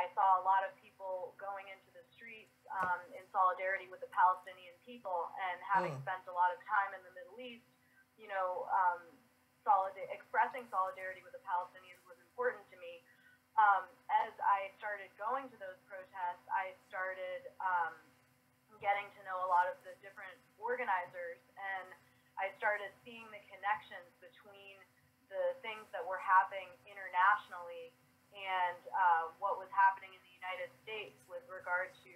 I saw a lot of people going into the streets in solidarity with the Palestinian people, and having spent a lot of time in the Middle East, you know, expressing solidarity with the Palestinians was important to me. As I started going to those protests, I started getting to know a lot of the different organizers, and I started seeing the connections between the things that were happening internationally and what was happening in the United States with regard to,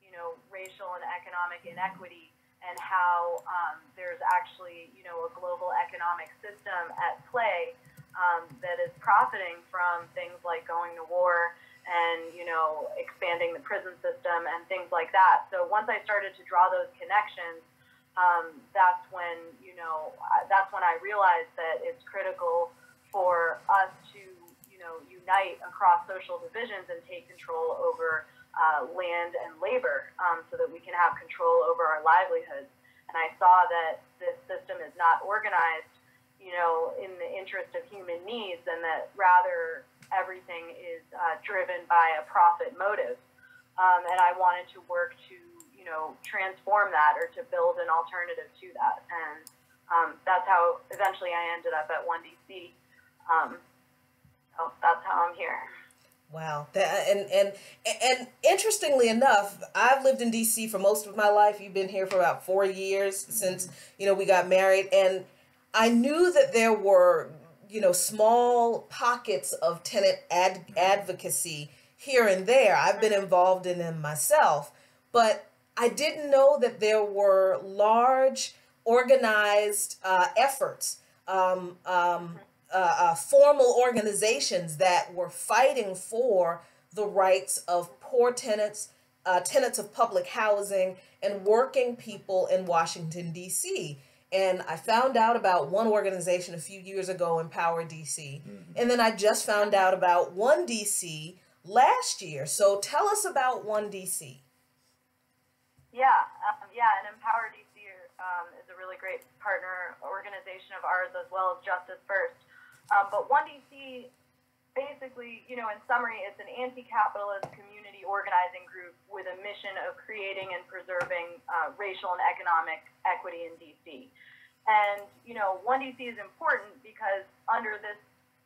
you know, racial and economic inequity, and how there's actually, you know, a global economic system at play that is profiting from things like going to war and, you know, expanding the prison system and things like that. So once I started to draw those connections, that's when, you know, that's when I realized that it's critical for us to, you know, unite across social divisions and take control over land and labor, so that we can have control over our livelihoods. And I saw that this system is not organized, you know, in the interest of human needs, and that rather everything is driven by a profit motive. And I wanted to work to, you know, transform that, or to build an alternative to that. And that's how eventually I ended up at ONEDC. So that's how I'm here. Wow. And interestingly enough, I've lived in DC for most of my life. You've been here for about 4 years since, you know, we got married. And I knew that there were, you know, small pockets of tenant advocacy here and there. I've been involved in them myself, but I didn't know that there were large organized efforts, formal organizations that were fighting for the rights of poor tenants, tenants of public housing, and working people in Washington, D.C. And I found out about one organization a few years ago, Empower DC. And then I just found out about ONEDC last year. So tell us about ONEDC. Yeah, and Empower DC is a really great partner organization of ours, as well as Justice First. But ONEDC, basically, you know, in summary, it's an anti-capitalist community organizing group with a mission of creating and preserving racial and economic equity in DC. And, you know, ONEDC is important because under this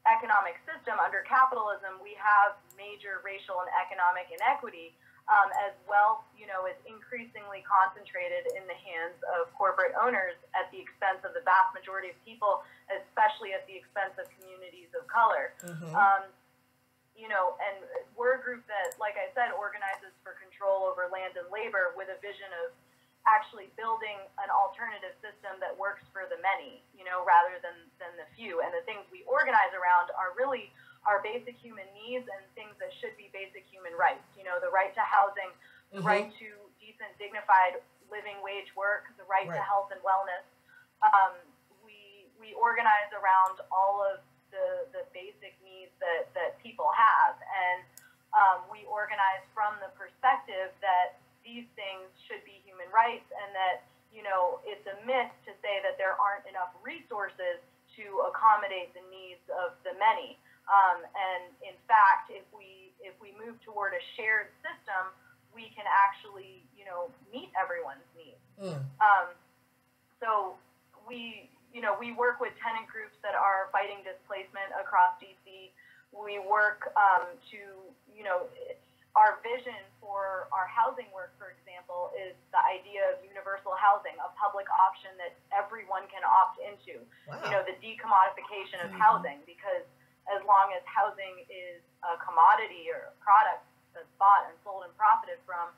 economic system, under capitalism, we have major racial and economic inequity, as wealth, you know, is increasingly concentrated in the hands of corporate owners at the expense of the vast majority of people, especially at the expense of communities of color. You know, and we're a group that, like I said, organizes for control over land and labor with a vision of actually building an alternative system that works for the many, you know, rather than the few. And the things we organize around are really our basic human needs and things that should be basic human rights. You know, the right to housing, the right to decent, dignified living wage work, the right to health and wellness. We organize around all of the basic needs that people have. And we organize from the perspective that these things should be human rights, and that, you know, it's a myth to say that there aren't enough resources to accommodate the needs of the many. And in fact, if we move toward a shared system, we can actually, you know, meet everyone's needs. So we work with tenant groups that are fighting displacement across DC. We work to, you know, our vision for our housing work, for example, is the idea of universal housing, a public option that everyone can opt into. You know, the decommodification of housing, because as long as housing is a commodity or a product that's bought and sold and profited from,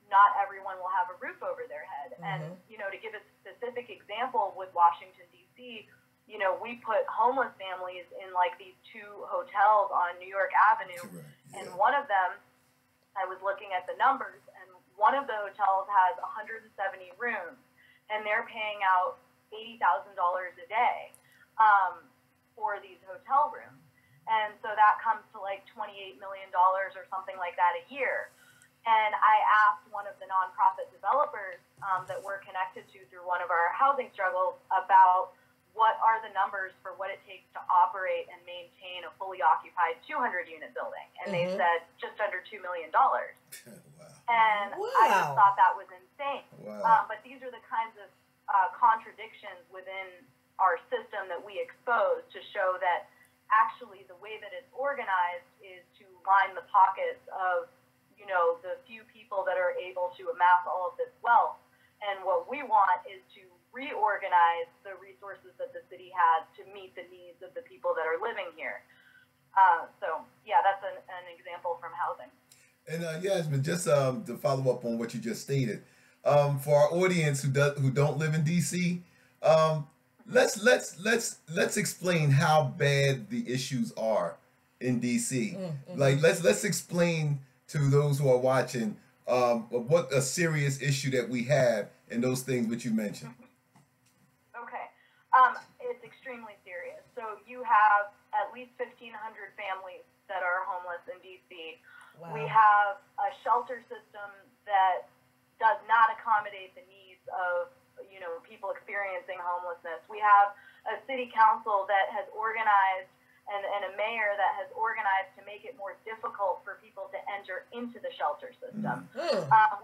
not everyone will have a roof over their head. And, you know, to give a specific example with Washington, D.C., you know, we put homeless families in like these 2 hotels on New York Avenue. And one of them, I was looking at the numbers, and one of the hotels has 170 rooms, and they're paying out $80,000 a day for these hotel rooms. And so that comes to like $28 million or something like that a year. And I asked one of the nonprofit developers that we're connected to through one of our housing struggles about what are the numbers for what it takes to operate and maintain a fully occupied 200-unit building? And they said just under $2 million. Wow. And I just thought that was insane. Wow. But these are the kinds of contradictions within our system that we expose to show that actually the way that it's organized is to line the pockets of, you know, the few people that are able to amass all of this wealth. And what we want is to reorganize the resources that the city has to meet the needs of the people that are living here. So, yeah, that's an example from housing. And Yasmin, just to follow up on what you just stated, for our audience who don't live in DC, let's explain how bad the issues are in DC. Like let's explain to those who are watching what a serious issue that we have and those things which you mentioned. Okay, it's extremely serious. So you have at least 1,500 families that are homeless in DC. Wow. We have a shelter system that does not accommodate the needs of, you know, people experiencing homelessness. We have a city council that has organized and a mayor that has organized to make it more difficult for people to enter into the shelter system.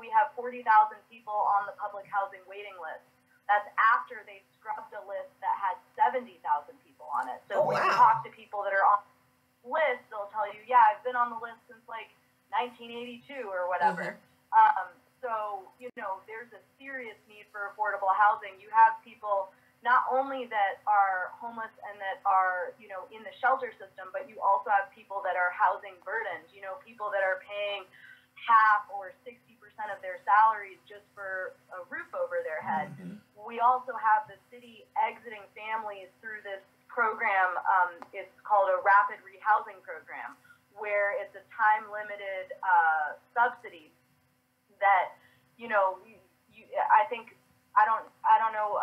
We have 40,000 people on the public housing waiting list. That's after they scrubbed a list that had 70,000 people on it. So when you talk to people that are on the list, they'll tell you, yeah, I've been on the list since like 1982 or whatever. So, you know, there's a serious need for affordable housing. You have people not only that are homeless and that are, you know, in the shelter system, but you also have people that are housing burdened, you know, people that are paying half or 60% of their salaries just for a roof over their head. We also have the city exiting families through this program. It's called a rapid rehousing program, where it's a time-limited subsidy that, you know, I think, I don't know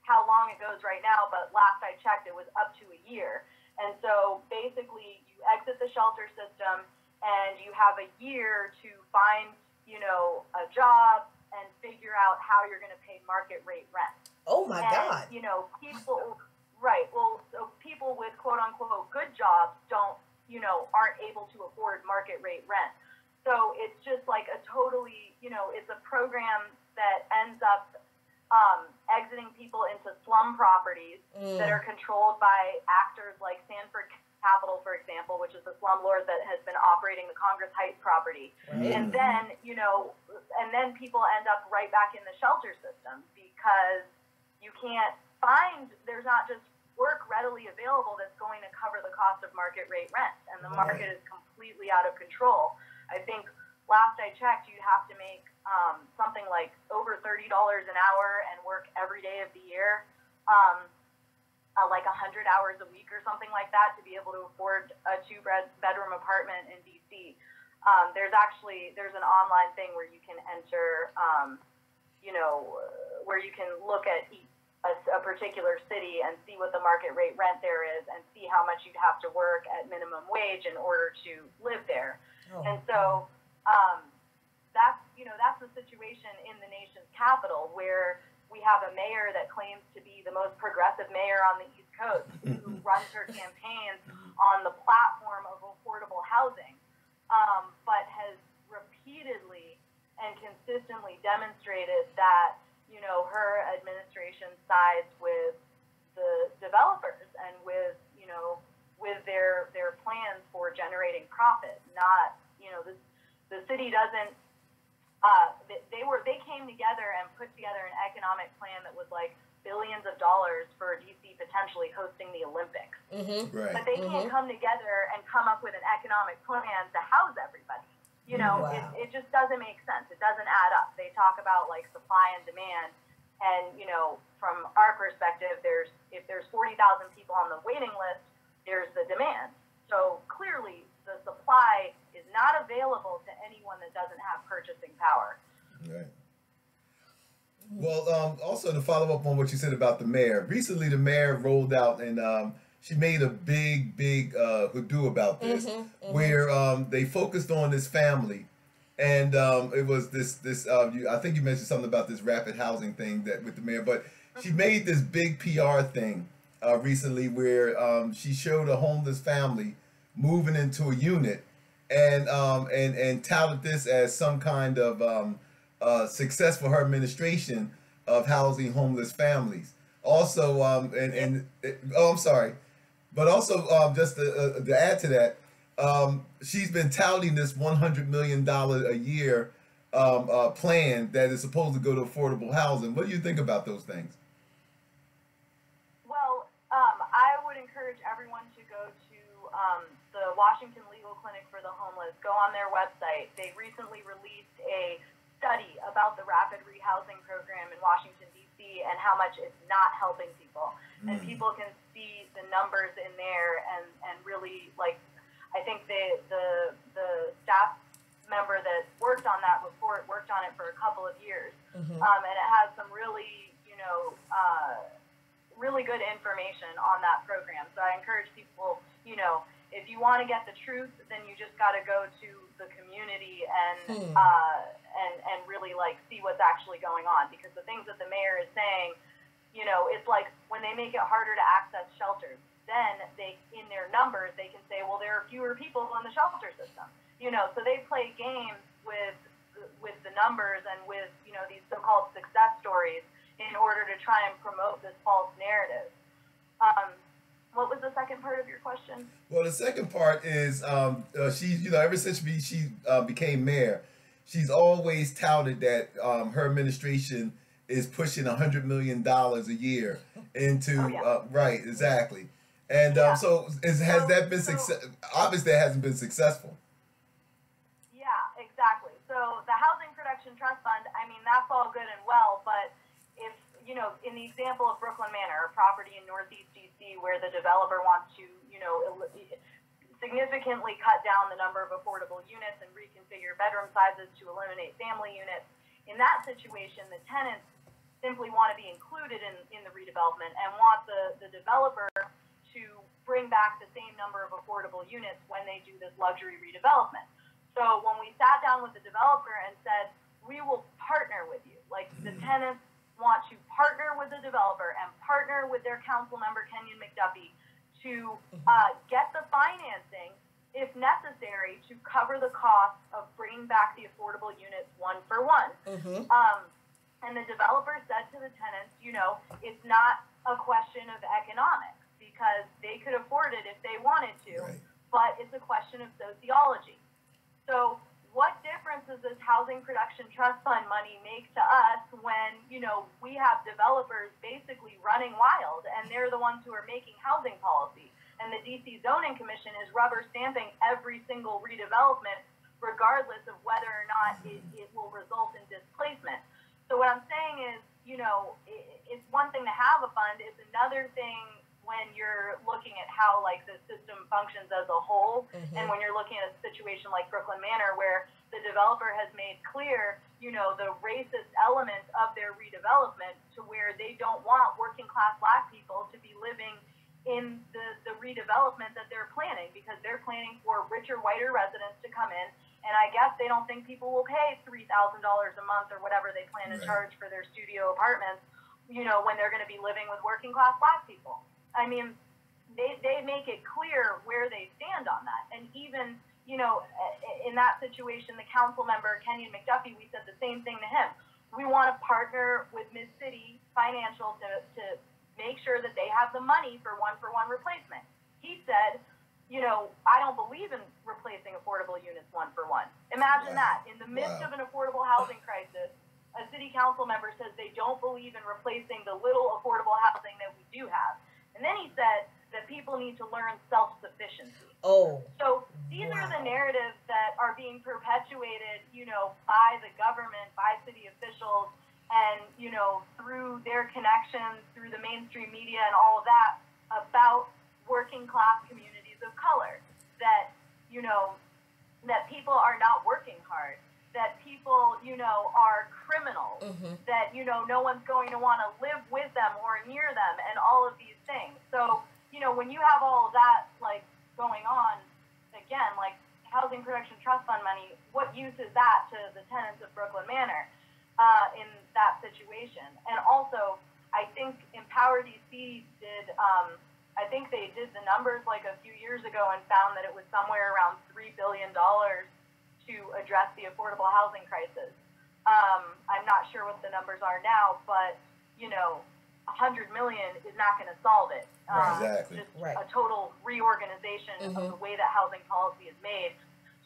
how long it goes right now, but last I checked, it was up to a year. And so basically, you exit the shelter system, and you have a year to find, you know, a job and figure out how you're going to pay market rate rent. Oh my God. You know, people, right, well, so people with quote-unquote good jobs don't, you know, aren't able to afford market rate rent. So it's just like a totally, you know, it's a program that ends up exiting people into slum properties that are controlled by actors like Sanford Capital, for example, which is the slumlord that has been operating the Congress Heights property. And then, you know, and then people end up right back in the shelter system because you can't find, there's not just work readily available that's going to cover the cost of market rate rent. And the market is completely out of control. I think last I checked, you'd have to make something like over $30 an hour and work every day of the year, like 100 hours a week or something like that to be able to afford a two-bedroom apartment in DC. There's an online thing where you can enter, you know, where you can look at a particular city and see what the market rate rent there is and see how much you'd have to work at minimum wage in order to live there. And so that's, you know, that's the situation in the nation's capital, where we have a mayor that claims to be the most progressive mayor on the East Coast, who runs her campaigns on the platform of affordable housing, but has repeatedly and consistently demonstrated that, you know, her administration sides with the developers and with, you know, with their plans for generating profit. Not, you know, the city doesn't, they came together and put together an economic plan that was like billions of dollars for DC potentially hosting the Olympics. Right. But they can't come together and come up with an economic plan to house everybody. You know, it just doesn't make sense. It doesn't add up. They talk about like supply and demand. And, you know, from our perspective, if there's 40,000 people on the waiting list, there's the demand. So clearly the supply is not available to anyone that doesn't have purchasing power. Right. Well, also to follow up on what you said about the mayor, recently the mayor rolled out and she made a big hoodoo about this, where they focused on this family, and it was this I think you mentioned something about this rapid housing thing that with the mayor, but she made this big PR thing recently where she showed a homeless family moving into a unit and touted this as some kind of success for her administration of housing homeless families. Also, oh, I'm sorry, but also just to add to that, she's been touting this $100 million a year plan that is supposed to go to affordable housing. What do you think about those things? Well, I would encourage everyone to go to the Washington Legal Clinic for the Homeless. Go on their website. They recently released a study about the rapid rehousing program in Washington, D.C. and how much it's not helping people. And people can see the numbers in there and really, like, I think the staff member that worked on that report worked on it for a couple of years. And it has some really, really good information on that program. So I encourage people, if you want to get the truth, then you just got to go to the community and really like see what's actually going on, because the things that the mayor is saying, it's like when they make it harder to access shelters, then they, in their numbers, they can say, well, there are fewer people in the shelter system, so they play games with the numbers and with, these so-called success stories in order to try and promote this false narrative. What was the second part of your question? Well, the second part is she, ever since she became mayor, she's always touted that her administration is pushing $100 million a year into right, exactly. And so has that been success? Obviously, it hasn't been successful. Yeah, exactly. So the Housing Production Trust Fund, I mean, that's all good and well, but if in the example of Brooklyn Manor, a property in Northeast DC, where the developer wants to, significantly cut down the number of affordable units and reconfigure bedroom sizes to eliminate family units. In that situation, the tenants simply want to be included in the redevelopment and want the developer to bring back the same number of affordable units when they do this luxury redevelopment. So when we sat down with the developer and said, we will partner with you, like the tenants want to partner with the developer and partner with their council member, Kenyan McDuffie, to get the financing, if necessary, to cover the cost of bringing back the affordable units one for one. And the developer said to the tenants, it's not a question of economics, because they could afford it if they wanted to, but it's a question of sociology. So what difference does this Housing Production Trust Fund money make to us when, we have developers basically running wild, and they're the ones who are making housing policy, and the DC Zoning Commission is rubber stamping every single redevelopment, regardless of whether or not it will result in displacement. So what I'm saying is, it's one thing to have a fund, it's another thing when you're looking at how like the system functions as a whole, and when you're looking at a situation like Brooklyn Manor, where the developer has made clear, the racist element of their redevelopment, to where they don't want working class Black people to be living in the redevelopment that they're planning, because they're planning for richer, whiter residents to come in. And I guess they don't think people will pay $3,000 a month or whatever they plan to charge for their studio apartments, when they're going to be living with working class Black people. I mean, they make it clear where they stand on that. And even, in that situation, the council member, Kenyan McDuffie, we said the same thing to him. We want to partner with Mid-City Financial to make sure that they have the money for one-for-one replacement. He said, I don't believe in replacing affordable units one-for-one. Imagine that. In the midst of an affordable housing crisis, a city council member says they don't believe in replacing the little affordable housing that we do have. And then he said that people need to learn self-sufficiency. So these are the narratives that are being perpetuated, by the government, by city officials, and, through their connections, through the mainstream media and all of that, about working class communities of color, that, that people are not working hard, that people, are criminals, that, no one's going to want to live with them or near them, and all of these things. So, when you have all of that, like, going on, again, like, Housing Production Trust Fund money, what use is that to the tenants of Brooklyn Manor in that situation? And also, I think Empower DC did, I think they did the numbers like a few years ago and found that it was somewhere around $3 billion to address the affordable housing crisis. I'm not sure what the numbers are now, but, you know, $100 million is not going to solve it. Exactly. Just a total reorganization of the way that housing policy is made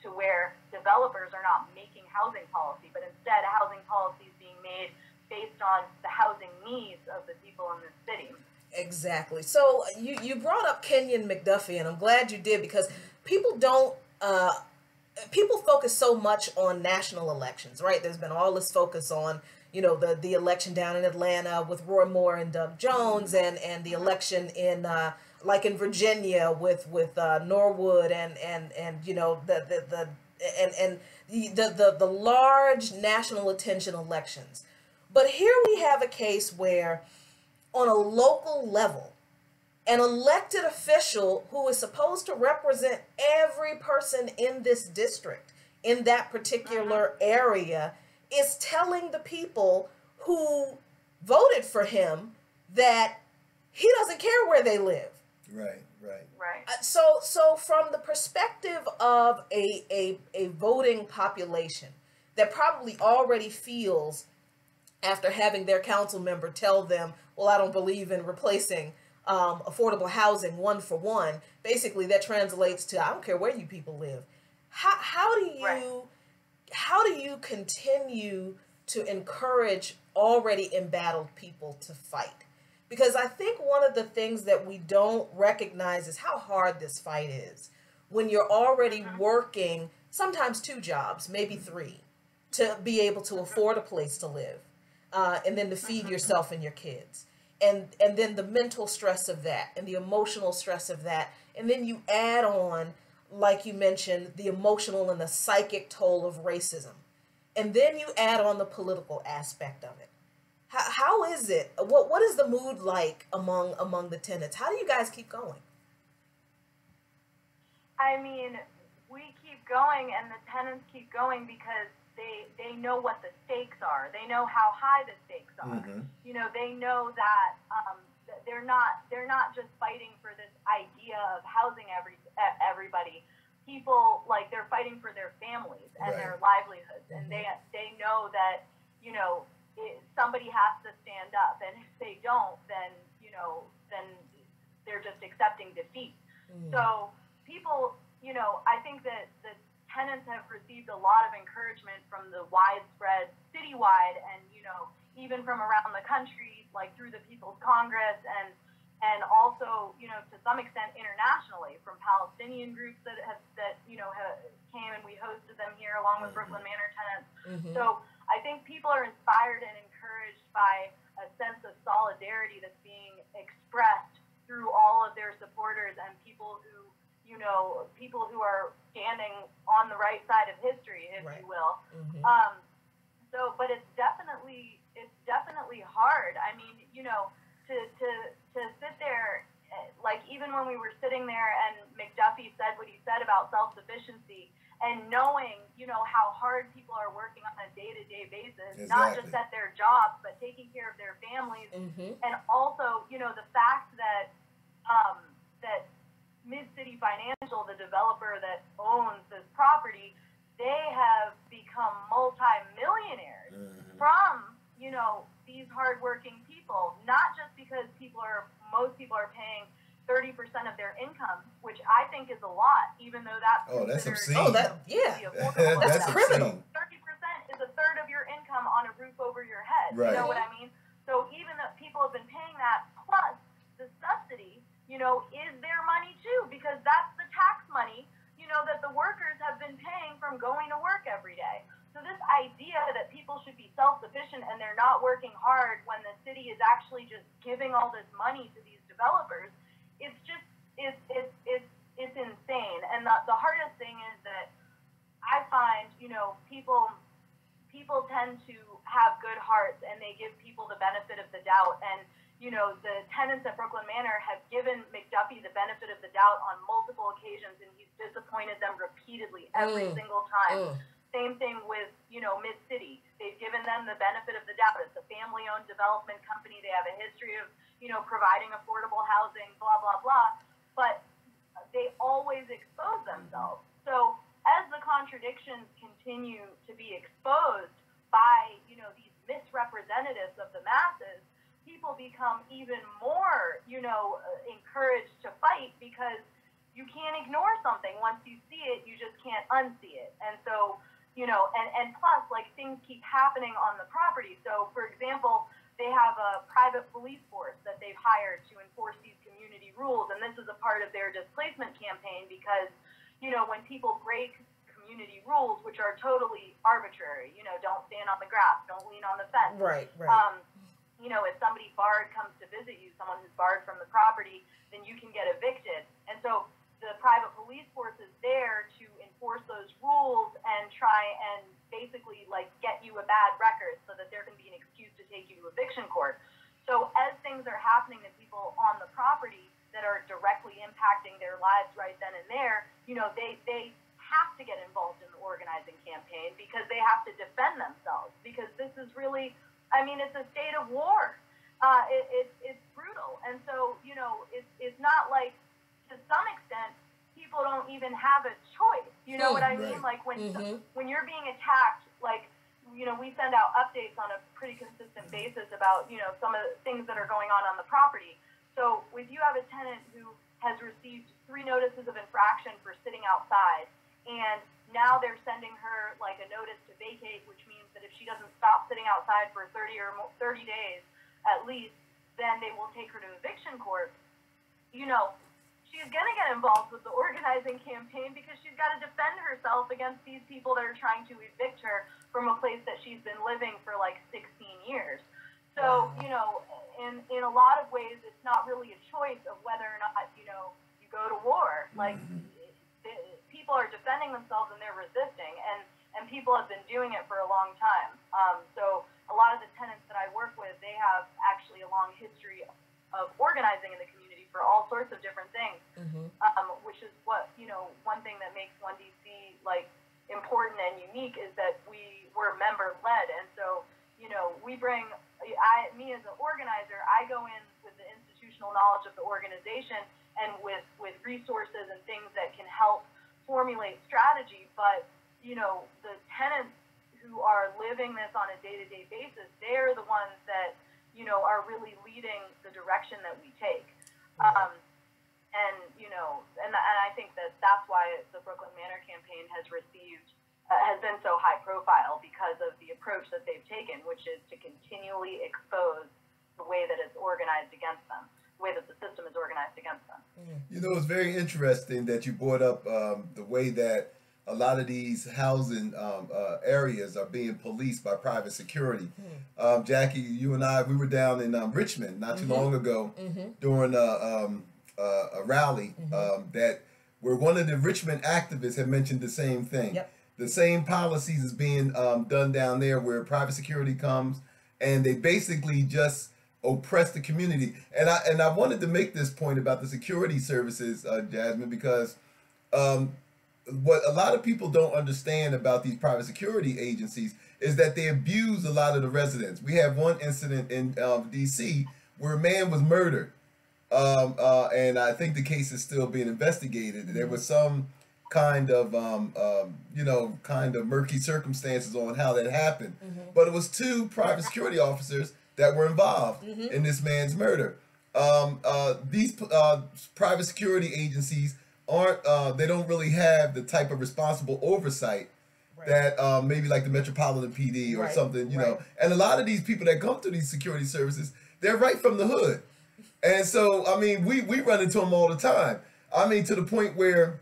to where developers are not making housing policy, but instead housing policy is being made based on the housing needs of the people in this city. Exactly. So you brought up Kenyan McDuffie, and I'm glad you did, because people don't people focus so much on national elections, right? There's been all this focus on, you know, the election down in Atlanta with Roy Moore and Doug Jones, and the election in like in Virginia with Norwood and you know the large national attention elections. But here we have a case where, on a local level, an elected official who is supposed to represent every person in this district, in that particular area, is telling the people who voted for him that he doesn't care where they live. Right. So from the perspective of a voting population that probably already feels, after having their council member tell them, well, I don't believe in replacing affordable housing one for one, basically that translates to, I don't care where you people live. How do you continue to encourage already embattled people to fight? Because I think one of the things that we don't recognize is how hard this fight is when you're already working sometimes 2 jobs, maybe 3, to be able to afford a place to live, and then to feed yourself and your kids. And then the mental stress of that and the emotional stress of that. And then you add on, like you mentioned, the emotional and the psychic toll of racism. And then you add on the political aspect of it. How is it? What is the mood like among the tenants? How do you guys keep going? I mean, we keep going and the tenants keep going because they know what the stakes are. They know how high the stakes are. You know, they know that they're not just fighting for this idea of housing everybody. People, like, they're fighting for their families and their livelihoods, and they know that, you know, somebody has to stand up, and if they don't, then, you know, then they're just accepting defeat. So people, you know, I think that the tenants have received a lot of encouragement from the widespread citywide and, you know, even from around the country, like through the People's Congress and also, you know, to some extent internationally from Palestinian groups that came and we hosted them here along with Brooklyn Manor tenants. So I think people are inspired and encouraged by a sense of solidarity that's being expressed through all of their supporters and people who, you know, people who are standing on the right side of history, if you will. But it's definitely hard. I mean, you know, to sit there, like even when we were sitting there and McDuffie said what he said about self-sufficiency, and knowing, you know, how hard people are working on a day-to-day basis, not just at their jobs, but taking care of their families, and also, you know, the fact that that Mid-City Financial, the developer that owns this property, they have become multi-millionaires from, you know, these hardworking people, not just because most people are paying 30% of their income, which I think is a lot, even though that's obscene. That's criminal. 30% is a third of your income on a roof over your head. Right. You know what I mean? So even though people have been paying that, plus the subsidy, you know, is their money too, because that's the tax money, you know, that the workers have been paying from going to work every day. So this idea that people should be self-sufficient and they're not working hard when the city is actually just giving all this money to these developers, it's just, it's insane. And the hardest thing is that I find, you know, people tend to have good hearts and they give people the benefit of the doubt. And, you know, the tenants at Brooklyn Manor have given McDuffie the benefit of the doubt on multiple occasions, and he's disappointed them repeatedly every single time. Same thing with, Mid-City. They've given them the benefit of the doubt. It's a family-owned development company. They have a history of, providing affordable housing, blah, blah, blah. But they always expose themselves. So as the contradictions continue to be exposed by, these misrepresentatives of the masses, people become even more, encouraged to fight, because you can't ignore something. Once you see it, you just can't unsee it. And so, and plus, like, things keep happening on the property. So, for example, they have a private police force that they've hired to enforce these community rules. And this is a part of their displacement campaign because, when people break community rules, which are totally arbitrary, don't stand on the grass, don't lean on the fence. Right. If somebody barred comes to visit you, someone who's barred from the property, then you can get evicted. And so the private police force is there to enforce those rules and try and basically, like, get you a bad record so that there can be an excuse to take you to eviction court. So as things are happening to people on the property that are directly impacting their lives right then and there, they have to get involved in the organizing campaign because they have to defend themselves, because this is really, it's a state of war. It's brutal. And so, it's not like, to some extent, people don't even have a choice. You know what I mean? Like, when you're being attacked, like, we send out updates on a pretty consistent basis about, some of the things that are going on the property. So if you have a tenant who has received 3 notices of infraction for sitting outside, and now they're sending her, like, a notice to vacate, which means that if she doesn't stop sitting outside for 30 days at least, then they will take her to eviction court. She's going to get involved with the organizing campaign because she's got to defend herself against these people that are trying to evict her from a place that she's been living for like 16 years. So, in a lot of ways, it's not really a choice of whether or not, you go to war. Like, people are defending themselves and they're resisting, and people have been doing it for a long time. So a lot of the tenants that I work with, they have actually a long history of organizing in the community for all sorts of different things, which is what, one thing that makes ONEDC, like, important and unique is that we're member-led. And so, we bring, me as an organizer, I go in with the institutional knowledge of the organization and with resources and things that can help formulate strategy. But, the tenants who are living this on a day-to-day basis, they're the ones that, are really leading the direction that we take. And I think that's why the Brooklyn Manor campaign has been so high profile, because of the approach that they've taken, which is to continually expose the way that it's organized against them, the way that the system is organized against them. It's very interesting that you brought up the way that a lot of these housing areas are being policed by private security. Jackie, you and I, we were down in Richmond not too long ago during a rally that where one of the Richmond activists had mentioned the same thing. The same policies is being done down there, where private security comes and they basically just oppress the community. And I wanted to make this point about the security services, Jasmine, because what a lot of people don't understand about these private security agencies is that they abuse a lot of the residents. We have one incident in D.C. where a man was murdered, and I think the case is still being investigated. There was some kind of murky circumstances on how that happened, but it was 2 private security officers that were involved in this man's murder. These private security agencies they don't really have the type of responsible oversight that maybe like the Metropolitan PD or something, you know. And a lot of these people that come to these security services, they're right from the hood. And so, I mean, we run into them all the time. I mean, to the point where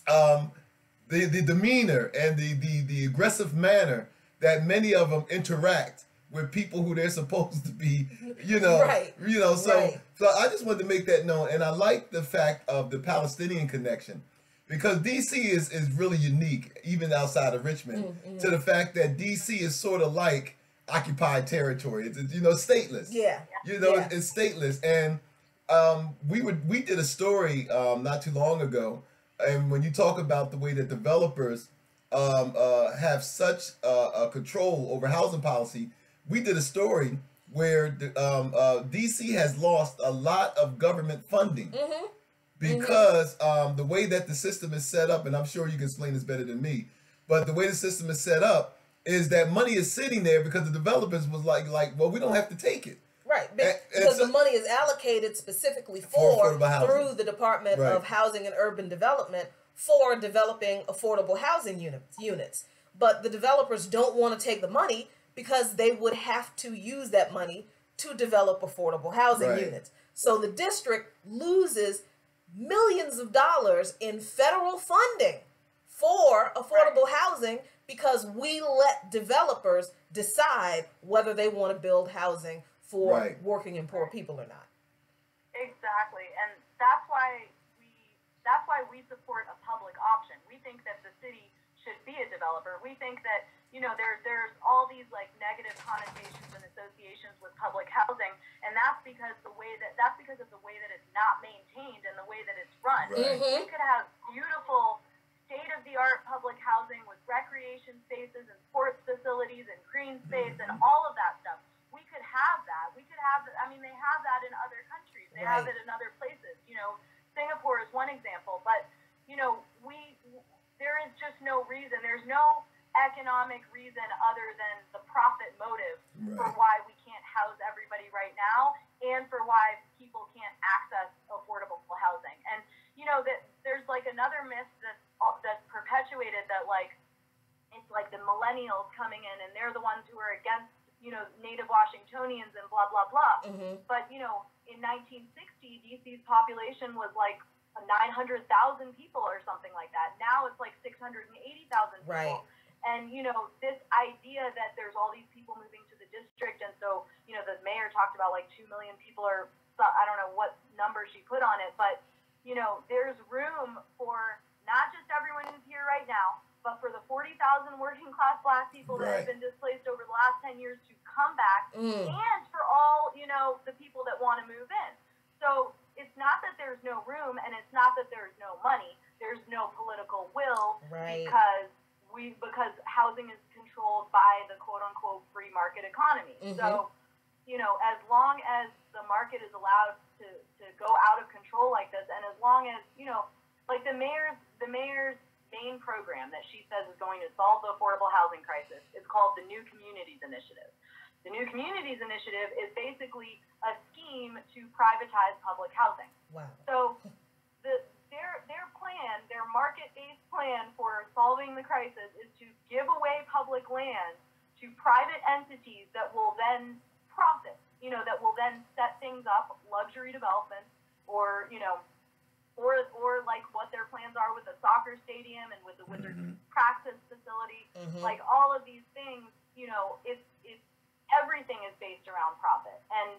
the demeanor and the aggressive manner that many of them interact with people who they're supposed to be, so I just wanted to make that known. And I like the fact of the Palestinian connection, because DC is really unique, even outside of Richmond, to the fact that DC is sort of like occupied territory. It's stateless. It's stateless. And we did a story not too long ago, and when you talk about the way that developers have such control over housing policy. We did a story where DC has lost a lot of government funding because the way that the system is set up, and I'm sure you can explain this better than me, but the way the system is set up is that money is sitting there because the developers was like, well, we don't have to take it. Right, because the money is allocated specifically for through the Department of Housing and Urban Development for developing affordable housing units. But the developers don't want to take the money because they would have to use that money to develop affordable housing units. So the district loses millions of dollars in federal funding for affordable housing because we let developers decide whether they want to build housing for working and poor people or not. Exactly, and that's why we support a public option. We think that the city should be a developer. We think that, you know, there's all these like negative connotations and associations with public housing, and that's because of the way that it's not maintained and the way that it's run. We could have beautiful state-of-the-art public housing with recreation spaces and sports facilities and green space and all of that stuff. We could have that. We could have, I mean, they have that in other countries. They have it in other places. You know, Singapore is one example. But, you know, there is just no reason. There's no economic reason other than the profit motive for why we can't house everybody right now and for why people can't access affordable housing. And, you know, that there's like another myth that's perpetuated that, like, it's like the millennials coming in and they're the ones who are against, you know, native Washingtonians and blah, blah, blah. But, you know, in 1960, DC's population was like 900,000 people or something like that. Now it's like 680,000 people. And, you know, this idea that there's all these people moving to the district. And so, you know, the mayor talked about like 2 million people or I don't know what number she put on it. But, you know, there's room for not just everyone who's here right now, but for the 40,000 working class Black people that have been displaced over the last 10 years to come back, and for all, you know, the people that want to move in. So it's not that there's no room, and it's not that there's no money. There's no political will because housing is controlled by the quote unquote free market economy. So, you know, as long as the market is allowed to go out of control like this, and as long as, you know, like the mayor's main program that she says is going to solve the affordable housing crisis is called the New Communities Initiative. The New Communities Initiative is basically a scheme to privatize public housing. So their plan, their market-based plan for solving the crisis is to give away public land to private entities that will then profit, you know, that will then set things up, luxury developments, or, you know, or like what their plans are with the soccer stadium and with the Wizards practice facility, like all of these things, you know, it's everything is based around profit, and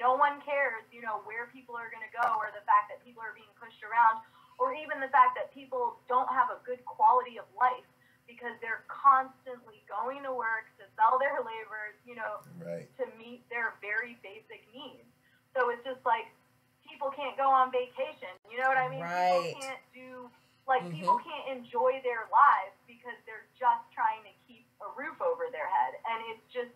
no one cares, you know, where people are going to go, or the fact that people are being pushed around, or even the fact that people don't have a good quality of life because they're constantly going to work to sell their labor, you know, to meet their very basic needs. So it's just like, people can't go on vacation, you know what I mean? People can't do, like, people can't enjoy their lives because they're just trying to keep a roof over their head. And it's just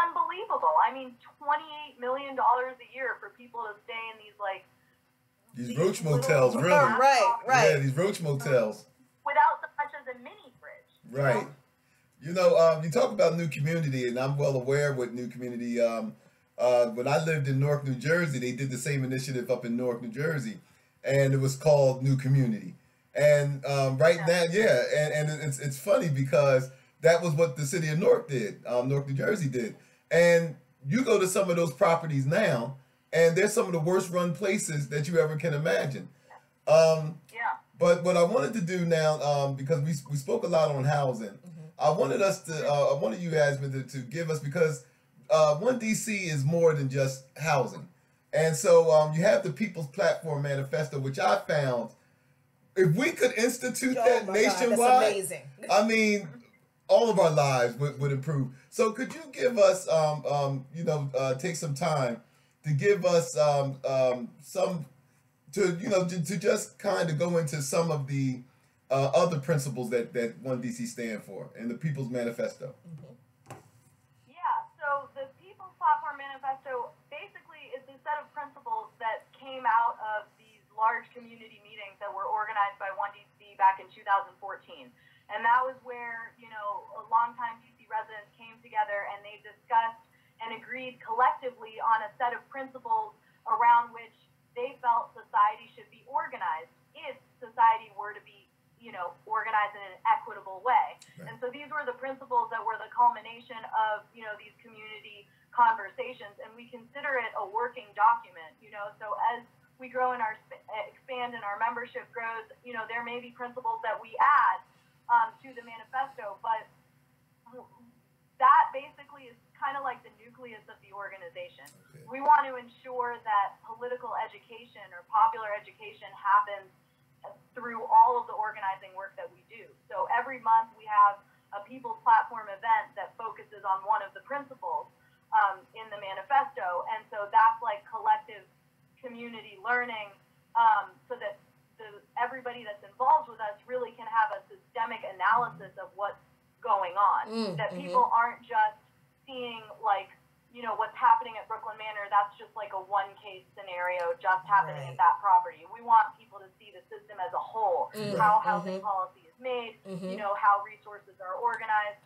unbelievable. I mean, $28 million a year for people to stay in these, like, these roach motels, really. Yeah, these roach motels. Without so much as a mini fridge. Right. You know, you talk about New Community, and I'm well aware with New Community. When I lived in Newark, New Jersey, they did the same initiative up in Newark, New Jersey, and it was called New Community. And now, and it's funny because that was what the city of Newark did, Newark, New Jersey did. And you go to some of those properties now, and they're some of the worst run places that you ever can imagine. But what I wanted to do now, because we spoke a lot on housing, I wanted you guys to give us, because ONEDC is more than just housing. And so you have the People's Platform Manifesto, which I found, if we could institute that nationwide, that's amazing. I mean, all of our lives would improve. So could you give us, take some time to give us to just kind of go into some of the other principles that ONEDC stand for and the People's Manifesto? Yeah, so the People's Platform Manifesto basically is a set of principles that came out of these large community meetings that were organized by ONEDC back in 2014. And that was where, a longtime DC residents came together and they discussed and agreed collectively on a set of principles around which they felt society should be organized if society were to be, organized in an equitable way. Right. And so these were the principles that were the culmination of, these community conversations, and we consider it a working document, so as we grow and expand and our membership grows, there may be principles that we add to the manifesto, but that basically is kind of like the nucleus of the organization. Okay. We want to ensure that political education or popular education happens through all of the organizing work that we do. So every month we have a People's Platform event that focuses on one of the principles in the manifesto, and so that's like collective community learning, so that everybody that's involved with us really can have a systemic analysis of what's going on. That people aren't just seeing what's happening at Brooklyn Manor, that's just like a one-case scenario just happening at that property. We want people to see the system as a whole, how housing policy is made, how resources are organized.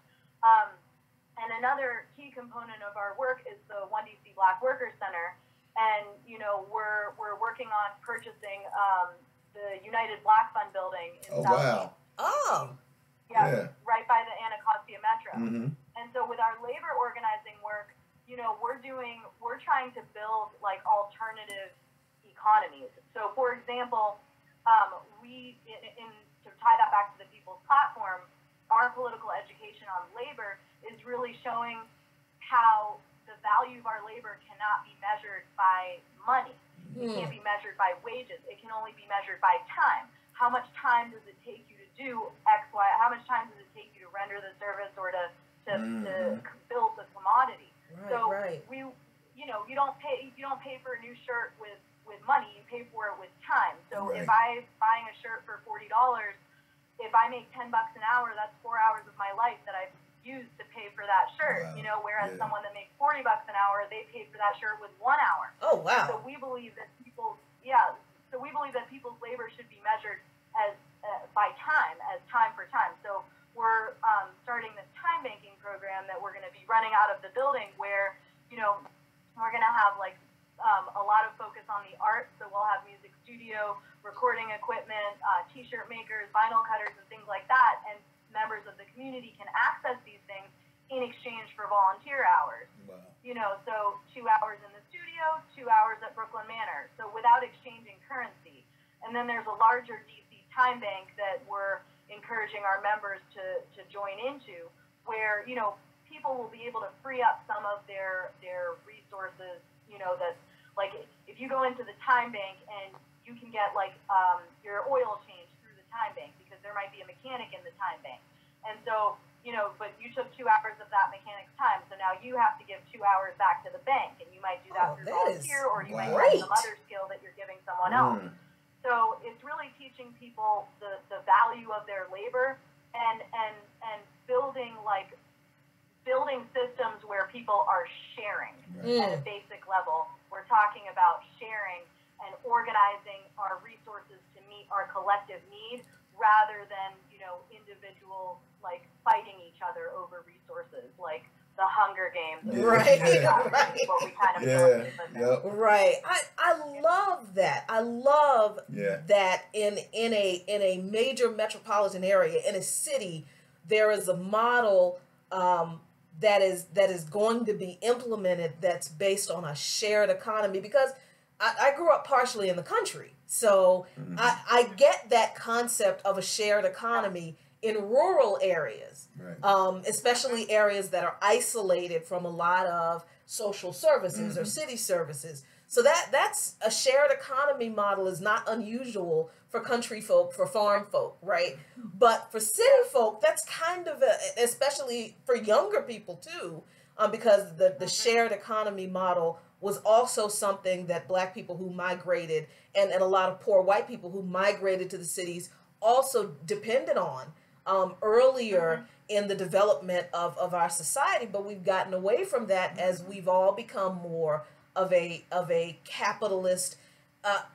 And another key component of our work is the ONEDC Black Workers Center. And, we're working on purchasing the United Black Fund building in South Bay. Oh. Yeah, right by the Anacostia Metro. And so with our labor organizing work, we're trying to build like alternative economies. So for example, to tie that back to the People's Platform, our political education on labor is really showing how the value of our labor cannot be measured by money. It can't be measured by wages. It can only be measured by time. How much time does it take you to do X, Y? How much time does it take you to render the service or to build the commodity? We, you don't pay for a new shirt with money. You pay for it with time. So if I'm buying a shirt for $40, if I make $10 an hour, that's 4 hours of my life that I've used to pay for that shirt. Whereas someone that makes $40 an hour, they paid for that shirt with 1 hour. Oh wow! So we believe that people's labor should be measured as by time, as time for time. So we're starting this time banking program that we're going to be running out of the building, where we're going to have a lot of focus on the arts. So we'll have music studio, recording equipment, t-shirt makers, vinyl cutters, and things like that. And members of the community can access these things in exchange for volunteer hours. Wow. So 2 hours in the studio, 2 hours at Brooklyn Manor. So without exchanging currency. And then there's a larger DC time bank that we're encouraging our members to join into, where, people will be able to free up some of their resources, that's like, if you go into the time bank and you can get your oil change through the time bank, because there might be a mechanic in the time bank. And so, but you took 2 hours of that mechanic's time, so now you have to give 2 hours back to the bank, and you might do that through volunteer, or you might have some other skill that you're giving someone else. So it's really teaching people the value of their labor and building systems where people are sharing at a basic level. We're talking about sharing and organizing our resources to meet our collective need, rather than individual fighting each other over resources, like the Hunger Games. Right. What we kind of Right. I love that. I love that in a major metropolitan area, in a city, there is a model that is going to be implemented that's based on a shared economy, because I grew up partially in the country. So I get that concept of a shared economy in rural areas, especially areas that are isolated from a lot of social services or city services. So that's a shared economy model is not unusual for country folk, for farm folk, right? But for city folk, that's kind of especially for younger people too, because the shared economy model was also something that Black people who migrated and a lot of poor white people who migrated to the cities also depended on earlier in the development of our society, but we've gotten away from that as we've all become more of a capitalist,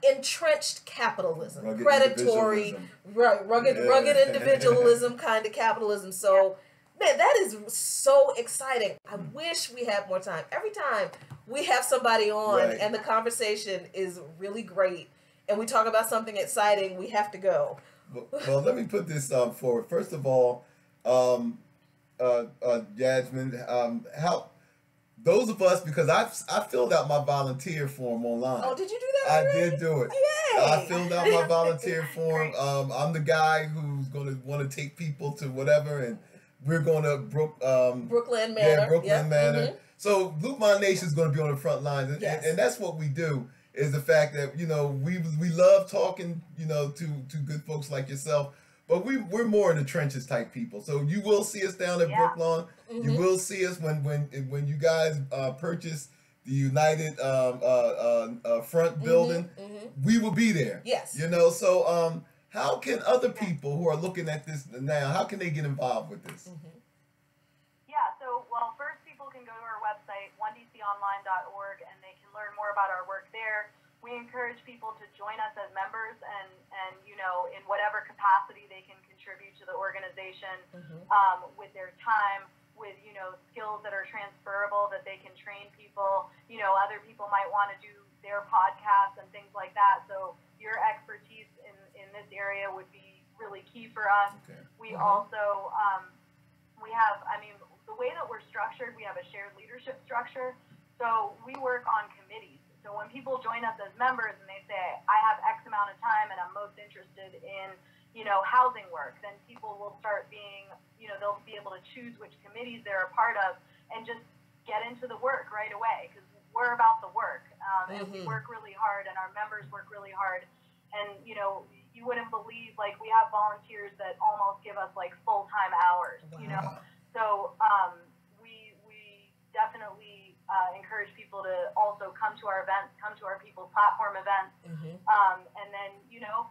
entrenched capitalism, Rugged predatory, rugged individualism kind of capitalism. So, man, that is so exciting. I wish we had more time. Every time we have somebody on and the conversation is really great and we talk about something exciting, we have to go. Well, let me put this forward. First of all, Yasmin, how those of us, because I filled out my volunteer form online. Oh, did you do that already? I did do it. Yay! I filled out my volunteer form. I'm the guy who's going to want to take people to whatever, and we're going to Brooklyn Manor. Yeah, Brooklyn Manor. So Luqman Nation is going to be on the front lines, and that's what we do. Is the fact that we love talking to good folks like yourself, but we're more in the trenches type people. So you will see us down at Brooklyn. You will see us when you guys purchase the United Front building. We will be there. Yes. So how can other people who are looking at this now, how can they get involved with this? Yeah. So first people can go to our website onedconline.org and they can learn more about our work there. We encourage people to join us as members and in whatever capacity they can contribute to the organization with their time, with skills that are transferable that they can train people. Other people might want to do their podcasts and things like that. So your expertise in this area would be really key for us. Okay. We also we have, the way that we're structured, we have a shared leadership structure. So we work on committees. So when people join us as members and they say, I have X amount of time and I'm most interested in, housing work, then people will start being, they'll be able to choose which committees they're a part of and just get into the work right away because we're about the work. And we work really hard and our members work really hard. And, you wouldn't believe, we have volunteers that almost give us, full-time hours, So we definitely encourage people to also come to our events, come to our People's Platform events, and then,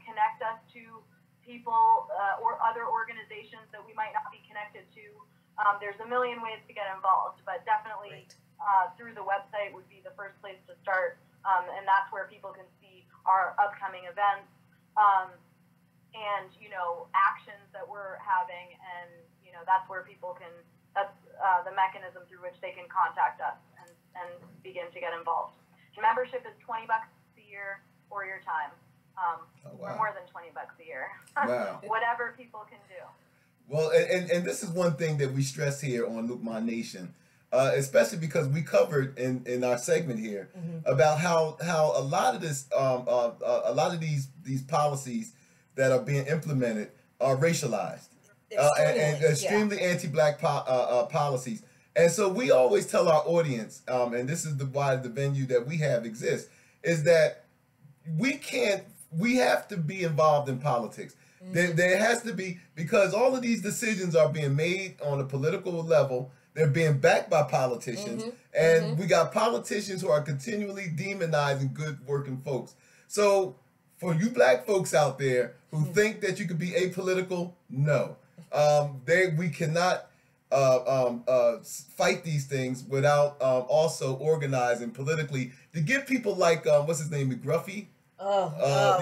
connect us to people or other organizations that we might not be connected to. There's a million ways to get involved, but definitely through the website would be the first place to start, and that's where people can see our upcoming events and, actions that we're having, and, that's where people can, that's the mechanism through which they can contact us and begin to get involved. Membership is $20 a year or your time. Or more than $20 a year. Wow. Whatever people can do. Well, and this is one thing that we stress here on Luqman Nation, especially because we covered in our segment here about how a lot of this, a lot of these policies that are being implemented are racialized and extremely anti-black policies. And so we always tell our audience, and this is why the venue that we have exists, is that we have to be involved in politics. There has to be, because all of these decisions are being made on a political level. They're being backed by politicians. And we got politicians who are continually demonizing good working folks. So for you black folks out there who think that you could be apolitical, no. We cannot fight these things without also organizing politically to give people like what's his name, McDuffie. Yeah,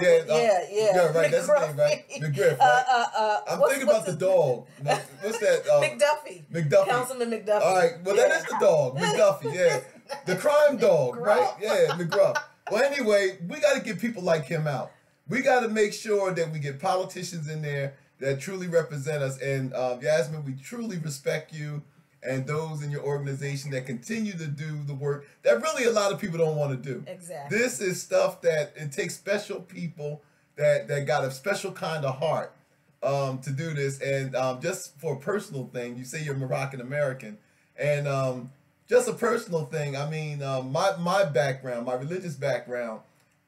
right. That's his name, right? McGriff. Right? I'm thinking about the dog. What's that? McDuffie. Councilman McDuffie. All right. Well, that is the dog, McDuffie. Yeah, the crime dog, right? Yeah, McGruff. Well, anyway, we got to get people like him out. We got to make sure that we get politicians in there that truly represent us. And Yasmin, we truly respect you and those in your organization that continue to do the work that really a lot of people don't want to do. Exactly. This is stuff that it takes special people that got a special kind of heart to do this. And just for a personal thing, you say you're Moroccan American, and just a personal thing. I mean, my background, my religious background,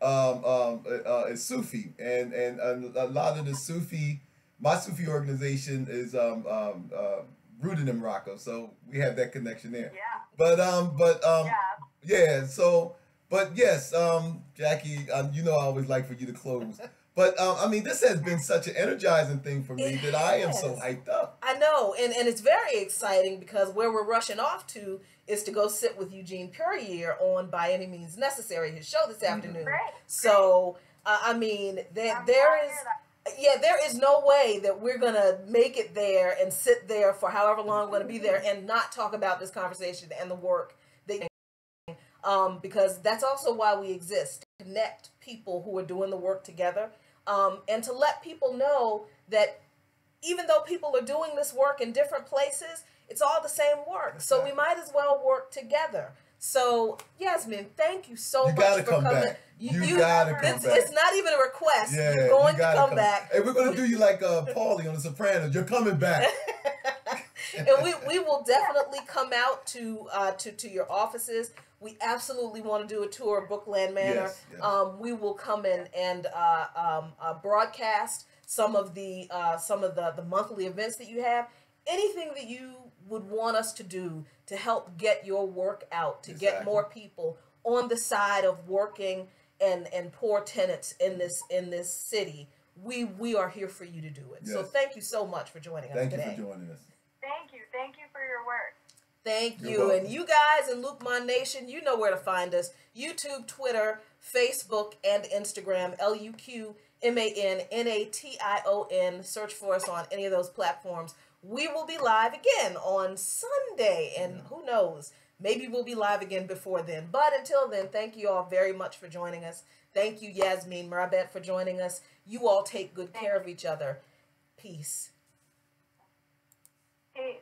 is Sufi, and a lot of the Sufi. My Sufi organization is rooted in Morocco, so we have that connection there. Yeah. Yeah. So, but yes, Jackie, I always like for you to close. But I mean, this has been such an energizing thing for me that I am so hyped up. I know, and it's very exciting because where we're rushing off to is to go sit with Eugene Puryear on By Any Means Necessary, his show this afternoon. Great. So I mean, there is no way that we're gonna make it there and sit there for however long we're gonna be there and not talk about this conversation and the work that because that's also why we exist, to connect people who are doing the work together, and to let people know that even though people are doing this work in different places, it's all the same work. So we might as well work together. So, Yasmin, thank you so much for coming. Back. You gotta come back. It's not even a request. Yeah, you're going to come back. Hey, we're going to do you like Paulie on The Sopranos. You're coming back. And we will definitely come out to your offices. We absolutely want to do a tour of Bookland Manor. Yes. We will come in and broadcast some of the monthly events that you have. Anything that you would want us to do to help get your work out, to get more people on the side of working and poor tenants in this city, we are here for you to do it. Yes. So thank you so much for joining us today. Thank you for joining us. Thank you for your work. Thank you. And you guys in Luqman Nation, you know where to find us. YouTube, Twitter, Facebook, and Instagram. LuqManNation. Search for us on any of those platforms. We will be live again on Sunday. And who knows, maybe we'll be live again before then. But until then, thank you all very much for joining us. Thank you, Yasmin Mrabet, for joining us. You all take good care of each other. Peace. Peace.